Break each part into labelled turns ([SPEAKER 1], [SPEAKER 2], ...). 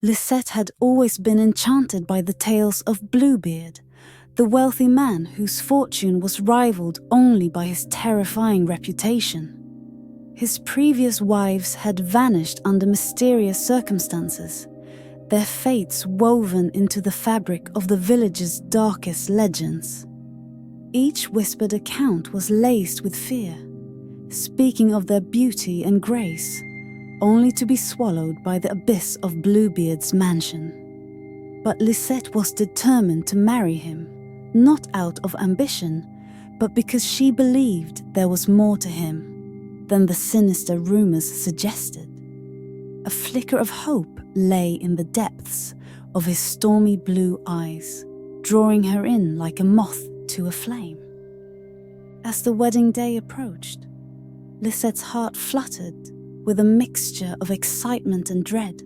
[SPEAKER 1] Lissette had always been enchanted by the tales of Bluebeard, the wealthy man whose fortune was rivaled only by his terrifying reputation. His previous wives had vanished under mysterious circumstances, their fates woven into the fabric of the village's darkest legends. Each whispered account was laced with fear, speaking of their beauty and grace, only to be swallowed by the abyss of Bluebeard's mansion. But Lissette was determined to marry him, not out of ambition, but because she believed there was more to him than the sinister rumors suggested. A flicker of hope lay in the depths of his stormy blue eyes, drawing her in like a moth to a flame. As the wedding day approached, Lissette's heart fluttered with a mixture of excitement and dread.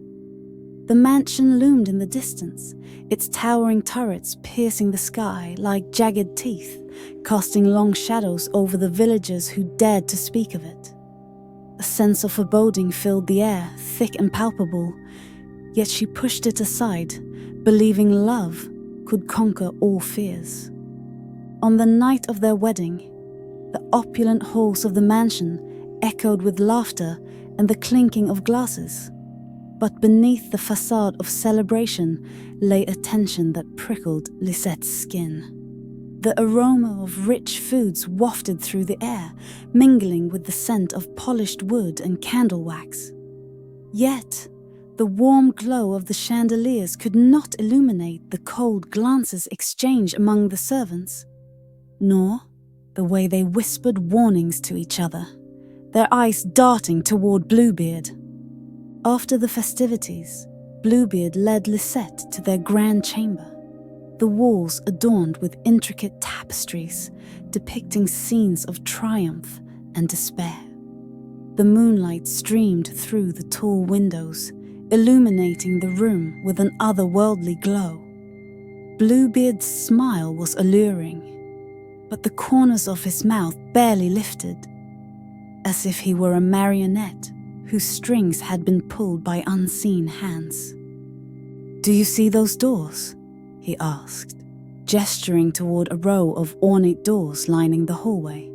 [SPEAKER 1] The mansion loomed in the distance, its towering turrets piercing the sky like jagged teeth, casting long shadows over the villagers who dared to speak of it. A sense of foreboding filled the air, thick and palpable, yet she pushed it aside, believing love could conquer all fears. On the night of their wedding, the opulent halls of the mansion echoed with laughter and the clinking of glasses. But beneath the facade of celebration lay a tension that prickled Lissette's skin. The aroma of rich foods wafted through the air, mingling with the scent of polished wood and candle wax. Yet, the warm glow of the chandeliers could not illuminate the cold glances exchanged among the servants, nor the way they whispered warnings to each other, their eyes darting toward Bluebeard. After the festivities, Bluebeard led Lissette to their grand chamber, the walls adorned with intricate tapestries depicting scenes of triumph and despair. The moonlight streamed through the tall windows, illuminating the room with an otherworldly glow. Bluebeard's smile was alluring, but the corners of his mouth barely lifted, as if he were a marionette whose strings had been pulled by unseen hands. "Do you see those doors?" he asked, gesturing toward a row of ornate doors lining the hallway.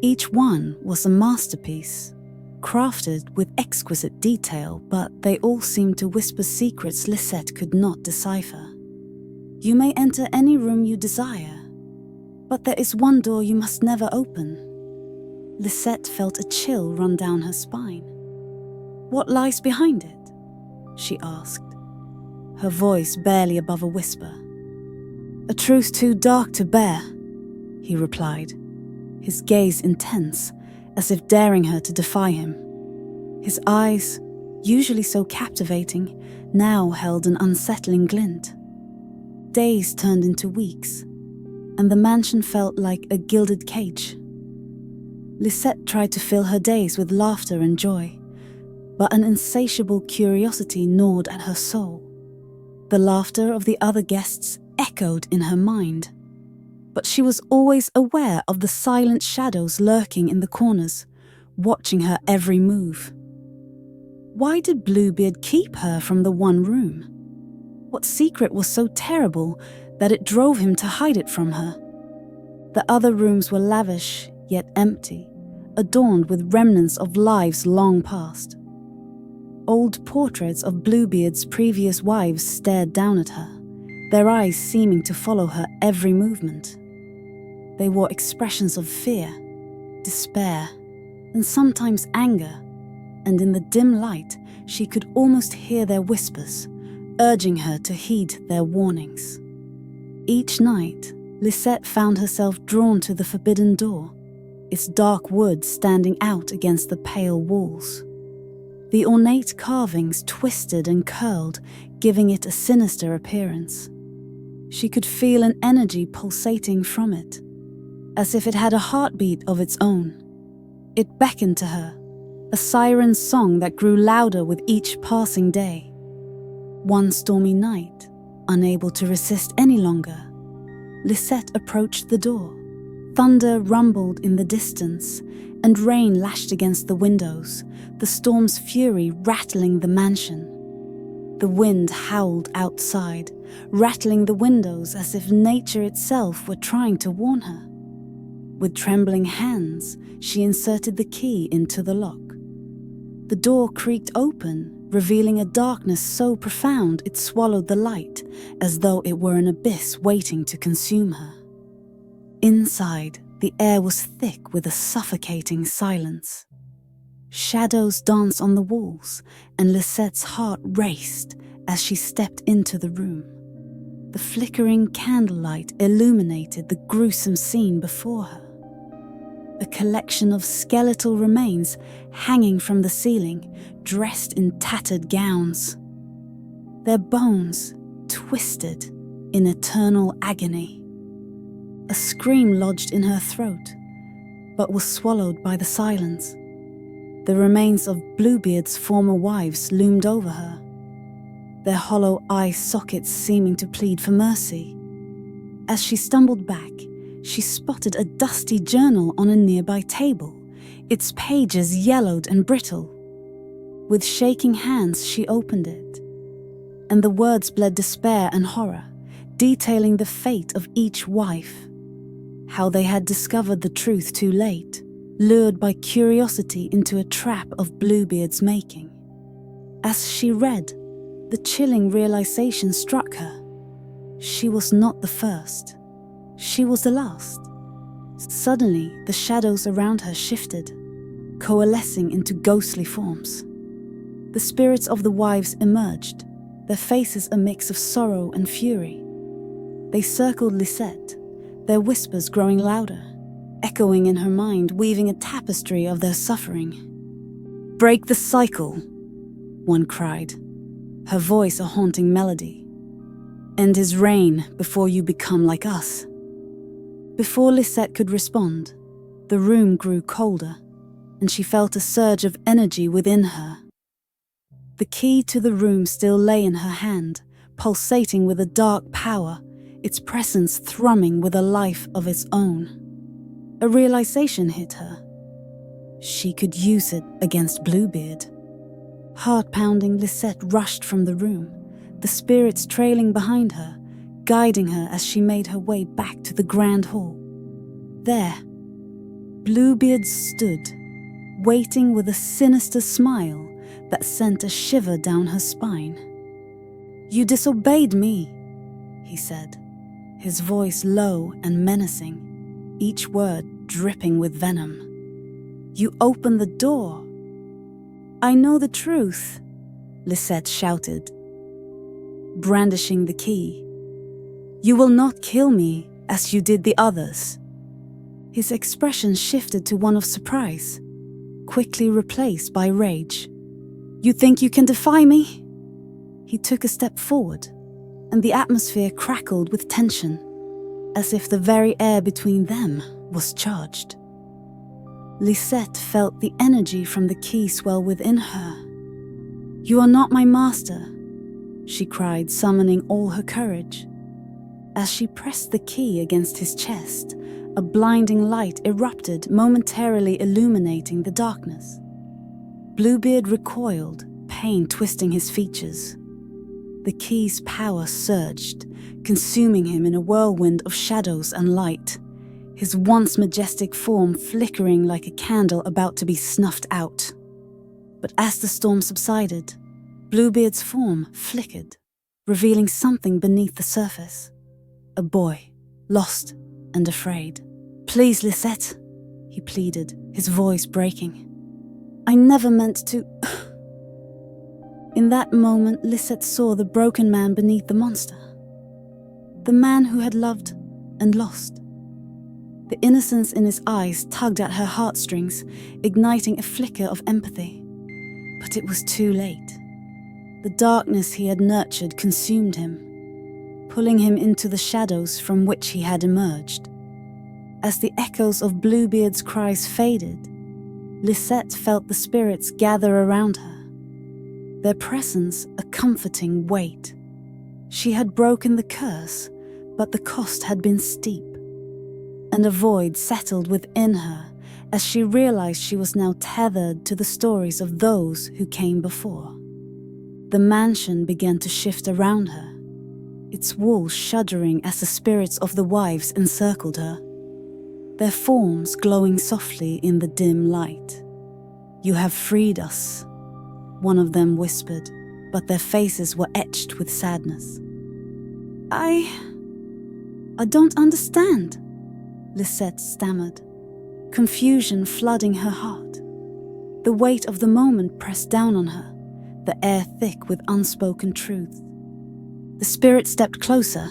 [SPEAKER 1] Each one was a masterpiece, crafted with exquisite detail, but they all seemed to whisper secrets Lissette could not decipher. "You may enter any room you desire, but there is one door you must never open." Lissette felt a chill run down her spine. "What lies behind it?" she asked, her voice barely above a whisper. "A truth too dark to bear," he replied, his gaze intense, as if daring her to defy him. His eyes, usually so captivating, now held an unsettling glint. Days turned into weeks, and the mansion felt like a gilded cage. Lissette tried to fill her days with laughter and joy, but an insatiable curiosity gnawed at her soul. The laughter of the other guests echoed in her mind, but she was always aware of the silent shadows lurking in the corners, watching her every move. Why did Bluebeard keep her from the one room? What secret was so terrible that it drove him to hide it from her? The other rooms were lavish, yet empty, adorned with remnants of lives long past. Old portraits of Bluebeard's previous wives stared down at her, their eyes seeming to follow her every movement. They wore expressions of fear, despair, and sometimes anger, and in the dim light she could almost hear their whispers, urging her to heed their warnings. Each night, Lissette found herself drawn to the forbidden door, its dark wood standing out against the pale walls. The ornate carvings twisted and curled, giving it a sinister appearance. She could feel an energy pulsating from it, as if it had a heartbeat of its own. It beckoned to her, a siren song that grew louder with each passing day. One stormy night, unable to resist any longer, Lissette approached the door. Thunder rumbled in the distance, and rain lashed against the windows, the storm's fury rattling the mansion. The wind howled outside, rattling the windows as if nature itself were trying to warn her. With trembling hands, she inserted the key into the lock. The door creaked open, revealing a darkness so profound it swallowed the light, as though it were an abyss waiting to consume her. Inside, the air was thick with a suffocating silence. Shadows danced on the walls, and Lissette's heart raced as she stepped into the room. The flickering candlelight illuminated the gruesome scene before her. A collection of skeletal remains hanging from the ceiling, dressed in tattered gowns. Their bones twisted in eternal agony. A scream lodged in her throat, but was swallowed by the silence. The remains of Bluebeard's former wives loomed over her, their hollow eye sockets seeming to plead for mercy. As she stumbled back, she spotted a dusty journal on a nearby table, its pages yellowed and brittle. With shaking hands, she opened it, and the words bled despair and horror, detailing the fate of each wife, how they had discovered the truth too late, lured by curiosity into a trap of Bluebeard's making. As she read, the chilling realization struck her. She was not the first. She was the last. Suddenly, the shadows around her shifted, coalescing into ghostly forms. The spirits of the wives emerged, their faces a mix of sorrow and fury. They circled Lissette, their whispers growing louder, echoing in her mind, weaving a tapestry of their suffering. "Break the cycle," one cried, her voice a haunting melody. "End his reign before you become like us." Before Lissette could respond, the room grew colder, and she felt a surge of energy within her. The key to the room still lay in her hand, pulsating with a dark power, its presence thrumming with a life of its own. A realization hit her. She could use it against Bluebeard. Heart-pounding, Lissette rushed from the room, the spirits trailing behind her, guiding her as she made her way back to the grand hall. There, Bluebeard stood, waiting with a sinister smile that sent a shiver down her spine. "You disobeyed me," he said, his voice low and menacing, each word dripping with venom. "You opened the door." "I know the truth," Lissette shouted, brandishing the key. "You will not kill me as you did the others." His expression shifted to one of surprise, quickly replaced by rage. "You think you can defy me?" He took a step forward, and the atmosphere crackled with tension, as if the very air between them was charged. Lissette felt the energy from the key swell within her. "You are not my master," she cried, summoning all her courage. As she pressed the key against his chest, a blinding light erupted, momentarily illuminating the darkness. Bluebeard recoiled, pain twisting his features. The key's power surged, consuming him in a whirlwind of shadows and light, his once majestic form flickering like a candle about to be snuffed out. But as the storm subsided, Bluebeard's form flickered, revealing something beneath the surface. A boy, lost and afraid. "Please, Lissette," he pleaded, his voice breaking. "I never meant to..." In that moment, Lissette saw the broken man beneath the monster. The man who had loved and lost. The innocence in his eyes tugged at her heartstrings, igniting a flicker of empathy. But it was too late. The darkness he had nurtured consumed him, pulling him into the shadows from which he had emerged. As the echoes of Bluebeard's cries faded, Lissette felt the spirits gather around her, their presence a comforting weight. She had broken the curse, but the cost had been steep, and a void settled within her as she realized she was now tethered to the stories of those who came before. The mansion began to shift around her, its walls shuddering as the spirits of the wives encircled her, their forms glowing softly in the dim light. "You have freed us," one of them whispered, but their faces were etched with sadness. I don't understand," Lissette stammered, confusion flooding her heart. The weight of the moment pressed down on her, the air thick with unspoken truth. The spirit stepped closer,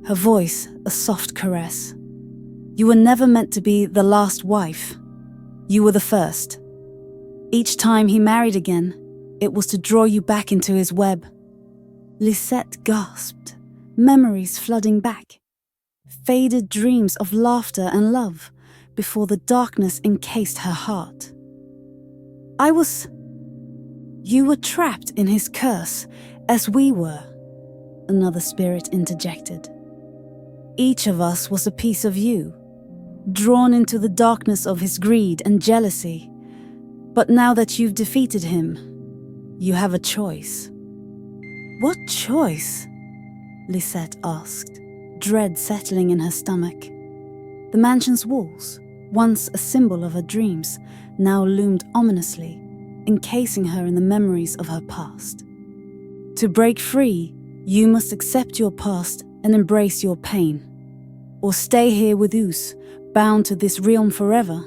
[SPEAKER 1] her voice a soft caress. "You were never meant to be the last wife. You were the first. Each time he married again, it was to draw you back into his web." Lissette gasped, memories flooding back, faded dreams of laughter and love before the darkness encased her heart. "You were trapped in his curse, as we were," another spirit interjected. "Each of us was a piece of you, drawn into the darkness of his greed and jealousy. But now that you've defeated him, you have a choice." "What choice?" Lissette asked, dread settling in her stomach. The mansion's walls, once a symbol of her dreams, now loomed ominously, encasing her in the memories of her past. "To break free, you must accept your past and embrace your pain. Or stay here with Us, bound to this realm forever."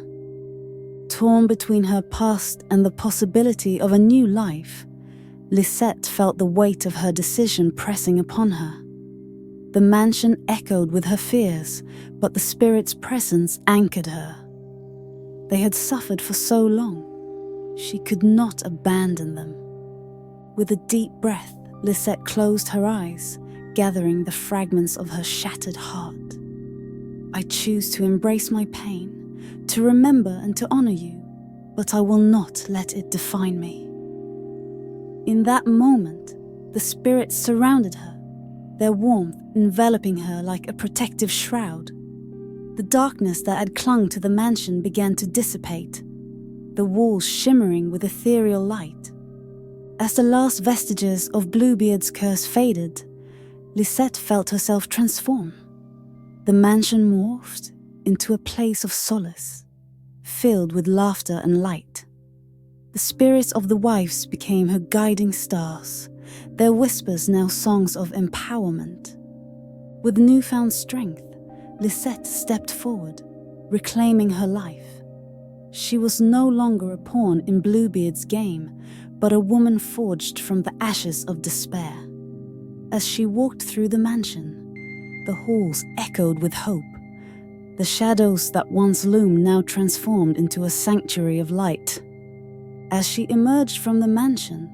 [SPEAKER 1] Torn between her past and the possibility of a new life, Lissette felt the weight of her decision pressing upon her. The mansion echoed with her fears, but the spirit's presence anchored her. They had suffered for so long. She could not abandon them. With a deep breath, Lissette closed her eyes, gathering the fragments of her shattered heart. "I choose to embrace my pain, to remember and to honor you, but I will not let it define me." In that moment, the spirits surrounded her, their warmth enveloping her like a protective shroud. The darkness that had clung to the mansion began to dissipate, the walls shimmering with ethereal light. As the last vestiges of Bluebeard's curse faded, Lissette felt herself transform. The mansion morphed into a place of solace, filled with laughter and light. The spirits of the wives became her guiding stars, their whispers now songs of empowerment. With newfound strength, Lissette stepped forward, reclaiming her life. She was no longer a pawn in Bluebeard's game, but a woman forged from the ashes of despair. As she walked through the mansion, the halls echoed with hope. The shadows that once loomed now transformed into a sanctuary of light. As she emerged from the mansion,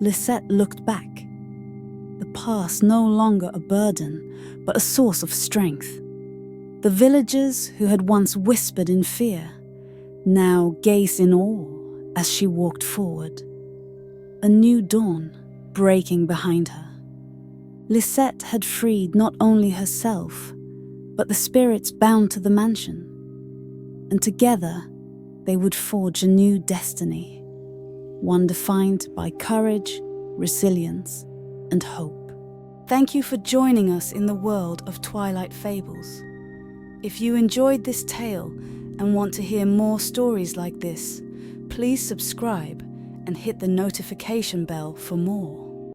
[SPEAKER 1] Lissette looked back. The past no longer a burden, but a source of strength. The villagers who had once whispered in fear now gazed in awe as she walked forward. A new dawn breaking behind her. Lissette had freed not only herself, but the spirits bound to the mansion, and together they would forge a new destiny, one defined by courage, resilience, and hope. Thank you for joining us in the world of Twilight Fables. If you enjoyed this tale and want to hear more stories like this, please subscribe and hit the notification bell for more.